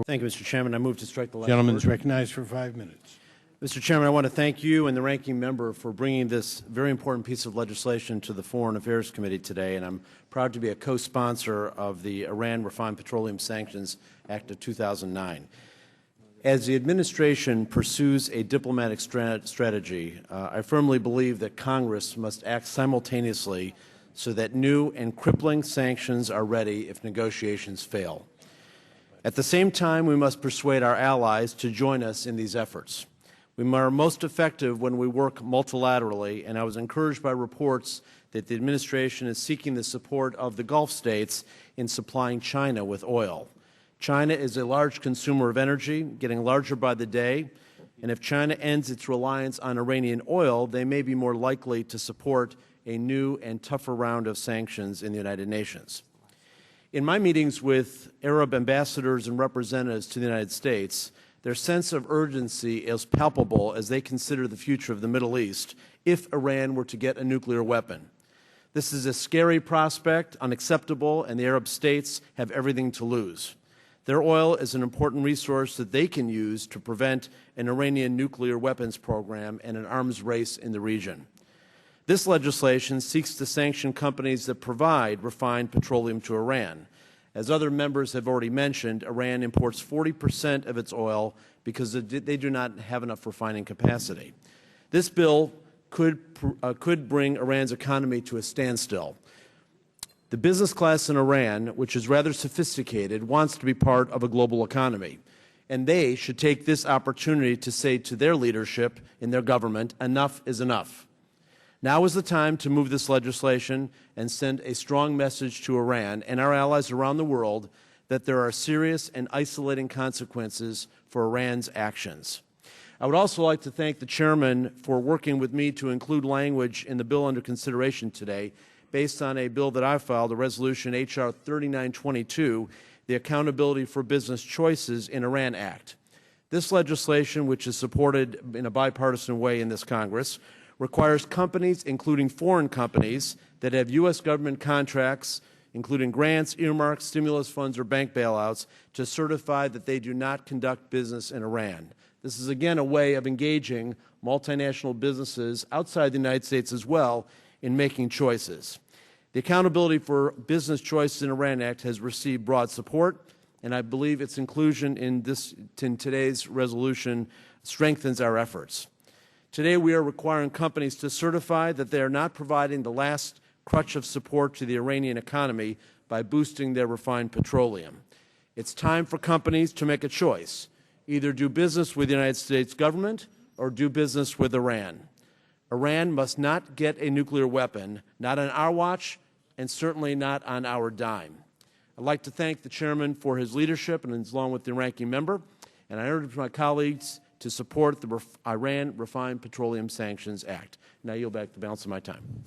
Thank you, Mr. Chairman. I move to strike the last Gentleman is word. recognized for 5 minutes. Mr. Chairman, I want to thank you and the ranking member for bringing this very important piece of legislation to the Foreign Affairs Committee today, and I'm proud to be a co-sponsor of the Iran Refined Petroleum Sanctions Act of 2009. As the administration pursues a diplomatic strategy, I firmly believe that Congress must act simultaneously so that new and crippling sanctions are ready if negotiations fail. At the same time, we must persuade our allies to join us in these efforts. We are most effective when we work multilaterally, and I was encouraged by reports that the administration is seeking the support of the Gulf states in supplying China with oil. China is a large consumer of energy, getting larger by the day, and if China ends its reliance on Iranian oil, they may be more likely to support a new and tougher round of sanctions in the United Nations. In my meetings with Arab ambassadors and representatives to the United States, their sense of urgency is palpable as they consider the future of the Middle East if Iran were to get a nuclear weapon. This is a scary prospect, unacceptable, and the Arab states have everything to lose. Their oil is an important resource that they can use to prevent an Iranian nuclear weapons program and an arms race in the region. This legislation seeks to sanction companies that provide refined petroleum to Iran. As other members have already mentioned, Iran imports 40% of its oil because they do not have enough refining capacity. This bill could bring Iran's economy to a standstill. The business class in Iran, which is rather sophisticated, wants to be part of a global economy, and they should take this opportunity to say to their leadership in their government, enough is enough. Now is the time to move this legislation and send a strong message to Iran and our allies around the world that there are serious and isolating consequences for Iran's actions. I would also like to thank the Chairman for working with me to include language in the bill under consideration today based on a bill that I filed, a resolution H.R. 3922, the Accountability for Business Choices in Iran Act. This legislation, which is supported in a bipartisan way in this Congress, requires companies, including foreign companies, that have U.S. government contracts, including grants, earmarks, stimulus funds, or bank bailouts, to certify that they do not conduct business in Iran. This is, again, a way of engaging multinational businesses outside the United States as well in making choices. The Accountability for Business Choices in Iran Act has received broad support, and I believe its inclusion in today's resolution strengthens our efforts. Today, we are requiring companies to certify that they are not providing the last crutch of support to the Iranian economy by boosting their refined petroleum. It's time for companies to make a choice: either do business with the United States government or do business with Iran. Iran must not get a nuclear weapon, not on our watch, and certainly not on our dime. I'd like to thank the Chairman for his leadership, and along with the ranking member, and I urge my colleagues to support the Iran Refined Petroleum Sanctions Act. Now I yield back the balance of my time.